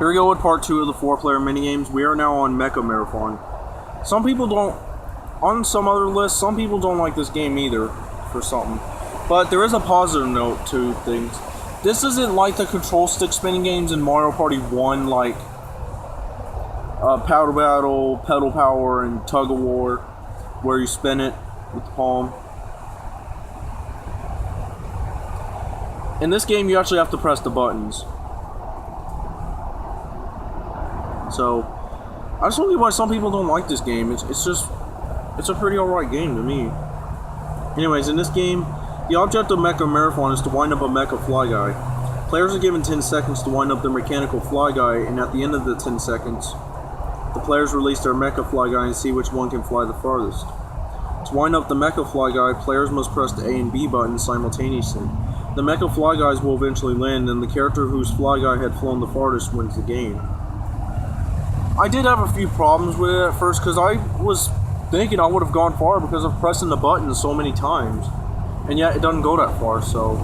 Here we go with part 2 of the 4-player minigames. We are now on Mecha Marathon. Some people don't, on some other lists, some people don't like this game either, for something. But there is a positive note to things. This isn't like the control stick spinning games in Mario Party 1, like Powder Battle, Pedal Power, and Tug of War, where you spin it with the palm. In this game, you actually have to press the buttons. So, I just don't get why some people don't like this game. It's a pretty alright game to me. Anyways, in this game, the object of Mecha Marathon is to wind up a Mecha Fly Guy. Players are given 10 seconds to wind up their mechanical Fly Guy, and at the end of the 10 seconds, the players release their Mecha Fly Guy and see which one can fly the farthest. To wind up the Mecha Fly Guy, players must press the A and B buttons simultaneously. The Mecha Fly Guys will eventually land, and the character whose Fly Guy had flown the farthest wins the game. I did have a few problems with it at first, because I was thinking I would have gone far because of pressing the buttons so many times. And yet, it doesn't go that far, so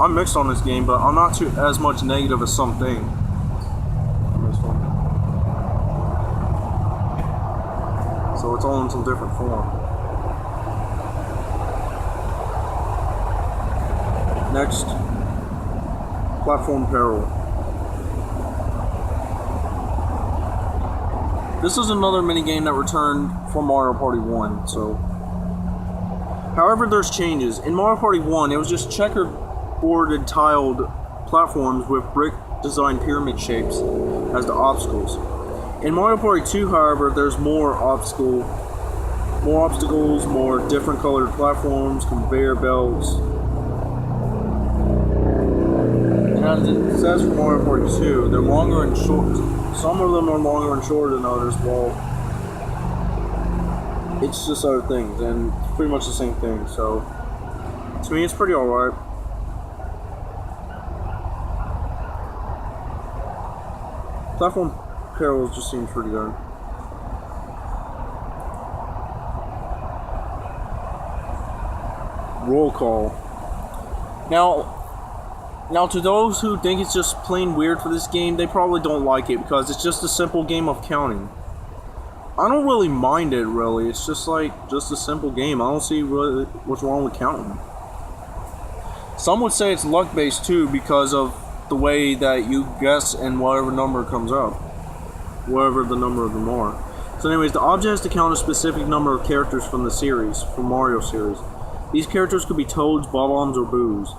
I'm mixed on this game, but I'm not too as much negative as some think. So it's all in some different form. Next, Platform Peril. This is another minigame that returned from Mario Party 1, so... However, there's changes. In Mario Party 1, it was just checkerboarded tiled platforms with brick-designed pyramid shapes as the obstacles. In Mario Party 2, however, there's more obstacles, more different colored platforms, conveyor belts. And as it says for Mario Party 2, they're longer and short. Some of them are longer and shorter than others. Well, it's just other things, and it's pretty much the same thing. So, to me, it's pretty alright. Platform Peril just seems pretty good. Roll Call. Now, to those who think it's just plain weird for this game, they probably don't like it because it's just a simple game of counting. I don't really mind it, really. It's just a simple game. I don't see really what's wrong with counting. Some would say it's luck-based too because of the way that you guess and whatever number comes up. Whatever the number of them are. So anyways, the object is to count a specific number of characters from the series, from Mario series. These characters could be Toads, Bob-ombs, or Boos.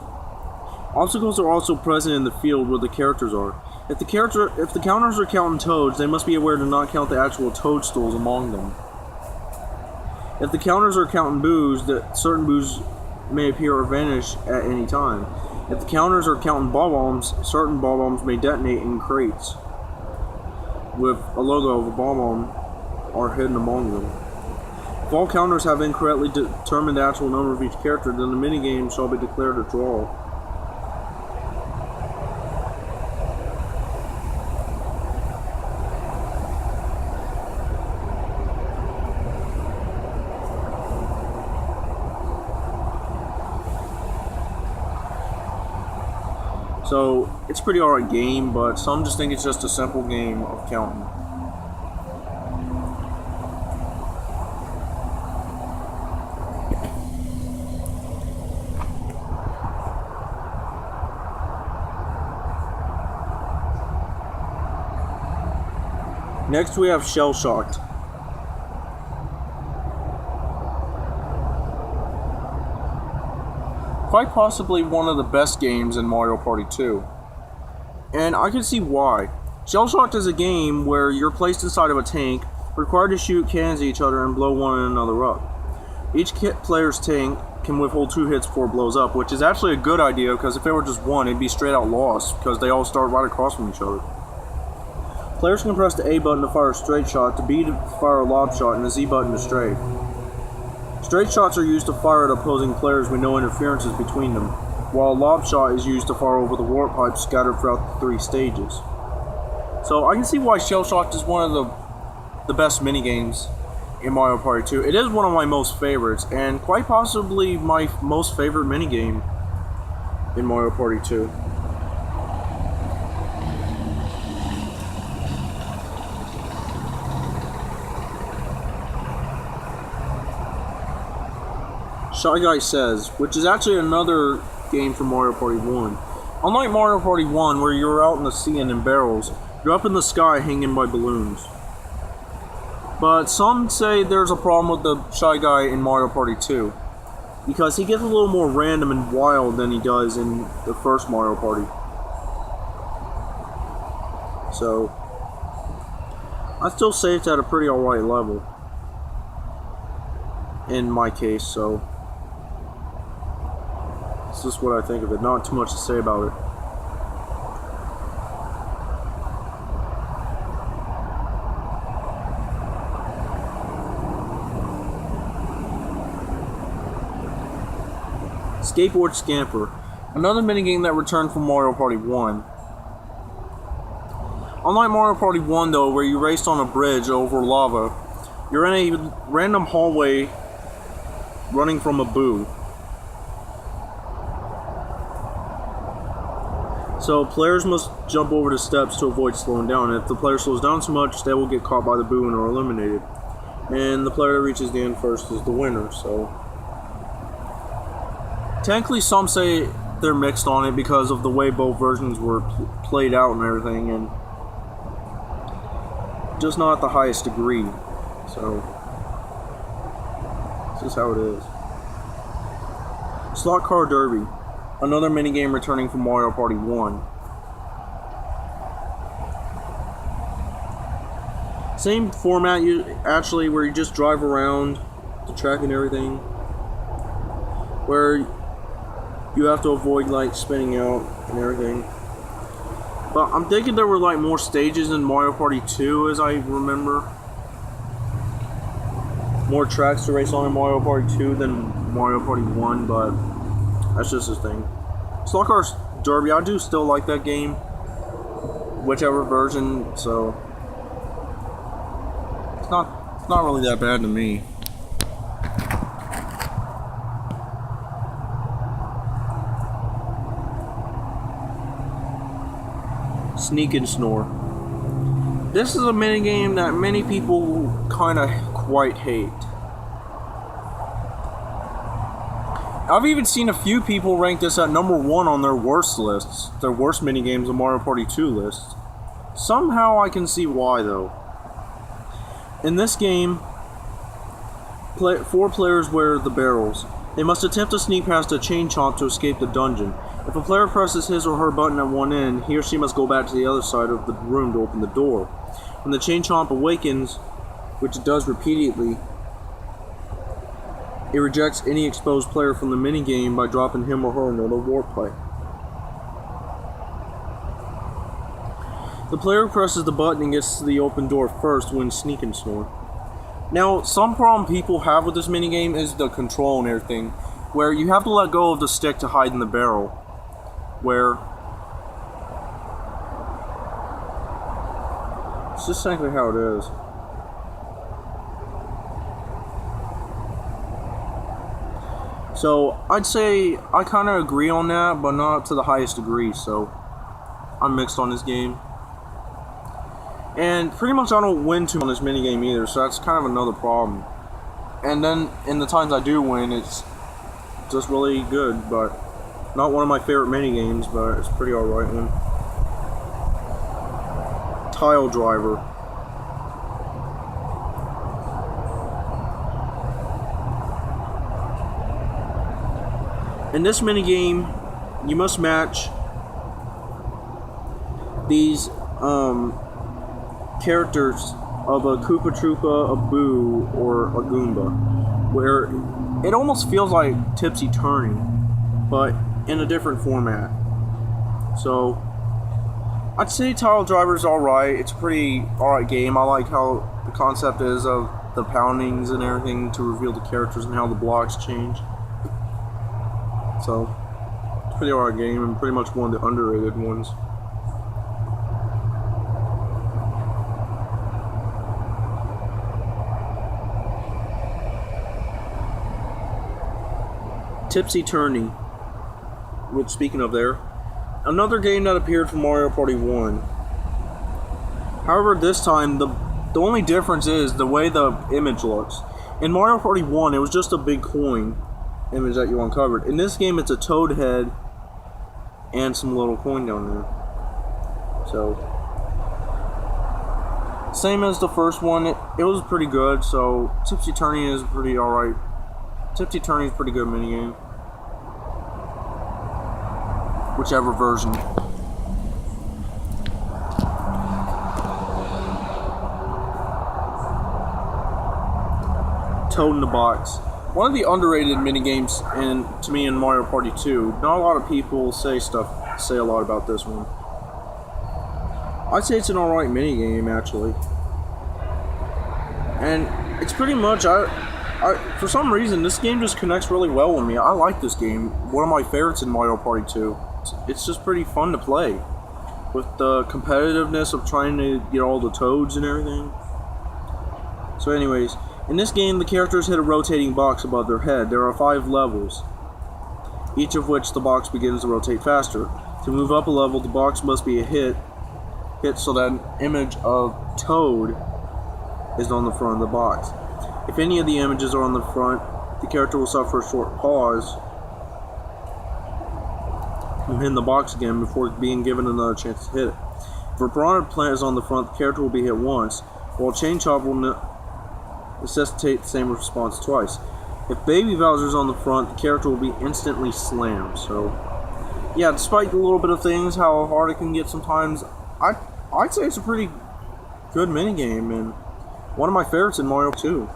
Obstacles are also present in the field where the characters are. If the counters are counting Toads, they must be aware to not count the actual toadstools among them. If the counters are counting Boos, that certain Boos may appear or vanish at any time. If the counters are counting Bob-ombs, certain Bob-ombs may detonate in crates with a logo of a Bob-omb are hidden among them. If all counters have incorrectly determined the actual number of each character, then the minigame shall be declared a draw. So, it's a pretty alright game, but some just think it's just a simple game of counting. Next we have Shell Shocked. Quite possibly one of the best games in Mario Party 2. And I can see why. Shell Shocked is a game where you're placed inside of a tank, required to shoot cannons at each other and blow one another up. Each player's tank can withhold 2 hits before it blows up, which is actually a good idea because if it were just one, it'd be straight out lost because they all start right across from each other. Players can press the A button to fire a straight shot, the B to fire a lob shot, and the Z button to strafe. Straight shots are used to fire at opposing players with no interferences between them, while a lob shot is used to fire over the warp pipes scattered throughout the 3 stages. So I can see why Shell Shocked is one of the best minigames in Mario Party 2. It is one of my most favorites, and quite possibly my most favorite minigame in Mario Party 2. Shy Guy Says, which is actually another game from Mario Party 1. Unlike Mario Party 1, where you're out in the sea and in barrels, you're up in the sky hanging by balloons. But some say there's a problem with the Shy Guy in Mario Party 2, because he gets a little more random and wild than he does in the first Mario Party. So, I still say it's at a pretty alright level, in my case, so it's just what I think of it. Not too much to say about it. Skateboard Scamper, another minigame that returned from Mario Party 1. Unlike Mario Party 1 though, where you raced on a bridge over lava, you're in a random hallway running from a boo. So players must jump over the steps to avoid slowing down. And if the player slows down too much, they will get caught by the boo and are eliminated. And the player that reaches the end first is the winner, so... Technically, some say they're mixed on it because of the way both versions were played out and everything, and just not at the highest degree. So, this is how it is. Slot Car Derby, another minigame returning from Mario Party 1. Same format, actually, where you just drive around the track and everything, where you have to avoid like spinning out and everything. But I'm thinking there were like more stages in Mario Party 2 as I remember. More tracks to race on in Mario Party 2 than Mario Party 1, but that's just a thing. Slot Car Derby, I do still like that game. Whichever version, so it's not really that bad to me. Sneak and Snore. This is a minigame that many people kinda quite hate. I've even seen a few people rank this at number 1 on their worst lists, their worst minigames of Mario Party 2 lists. Somehow I can see why though. In this game, 4 players wear the barrels. They must attempt to sneak past a chain chomp to escape the dungeon. If a player presses his or her button at one end, he or she must go back to the other side of the room to open the door. When the chain chomp awakens, which it does repeatedly, it rejects any exposed player from the minigame by dropping him or her into the warp pipe. The player who presses the button and gets to the open door first wins Sneak and Snore. Now, some problem people have with this minigame is the control and everything, where you have to let go of the stick to hide in the barrel. Where it's just simply how it is. So I'd say I kind of agree on that, but not to the highest degree. So I'm mixed on this game, and pretty much I don't win too on this minigame either. So that's kind of another problem. And then in the times I do win, it's just really good, but not one of my favorite minigames, but it's pretty alright one. Tile Driver. In this minigame, you must match these characters of a Koopa Troopa, a Boo, or a Goomba, where it almost feels like Tipsy Turning, but in a different format. So I'd say Tile Driver's alright. It's a pretty alright game. I like how the concept is of the poundings and everything to reveal the characters and how the blocks change. So it's a pretty alright game and pretty much one of the underrated ones. Tipsy Turning, which, speaking of there, another game that appeared from Mario Party 1. However, this time, the only difference is the way the image looks. In Mario Party 1, it was just a big coin, image that you uncovered. In this game, it's a toad head and some little coin down there. So, same as the first one, it was pretty good. So, Tipsy Turning is pretty alright. Tipsy Turning is pretty good minigame. Whichever version. Toad in the Box. One of the underrated minigames to me in Mario Party 2. Not a lot of people say a lot about this one. I'd say it's an alright minigame actually. And it's pretty much for some reason this game just connects really well with me. I like this game. One of my favorites in Mario Party 2. It's just pretty fun to play. With the competitiveness of trying to get all the toads and everything. So anyways, in this game, the characters hit a rotating box above their head. There are 5 levels, each of which the box begins to rotate faster. To move up a level, the box must be hit so that an image of Toad is on the front of the box. If any of the images are on the front, the character will suffer a short pause and hit the box again before being given another chance to hit it. If a Piranha Plant is on the front, the character will be hit once, while Chain Chomp will necessitate the same response twice. If Baby Bowser's on the front, the character will be instantly slammed. So, yeah, despite the little bit of things, how hard it can get sometimes, I'd say it's a pretty good minigame, and one of my favorites in Mario 2.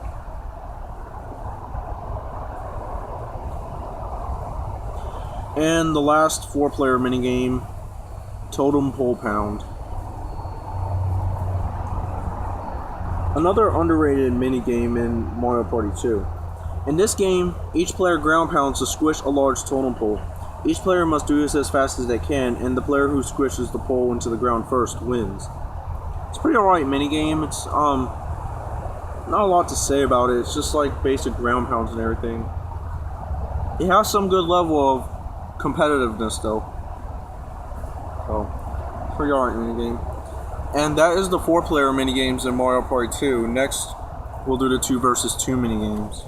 And the last 4-player minigame, Totem Pole Pound. Another underrated minigame in Mario Party 2. In this game, each player ground pounds to squish a large totem pole. Each player must do this as fast as they can, and the player who squishes the pole into the ground first wins. It's a pretty alright minigame. It's not a lot to say about it. It's just like basic ground pounds and everything. It has some good level of competitiveness though. So, pretty alright minigame. And that is the 4-player minigames in Mario Party 2. Next, we'll do the 2 versus 2 minigames.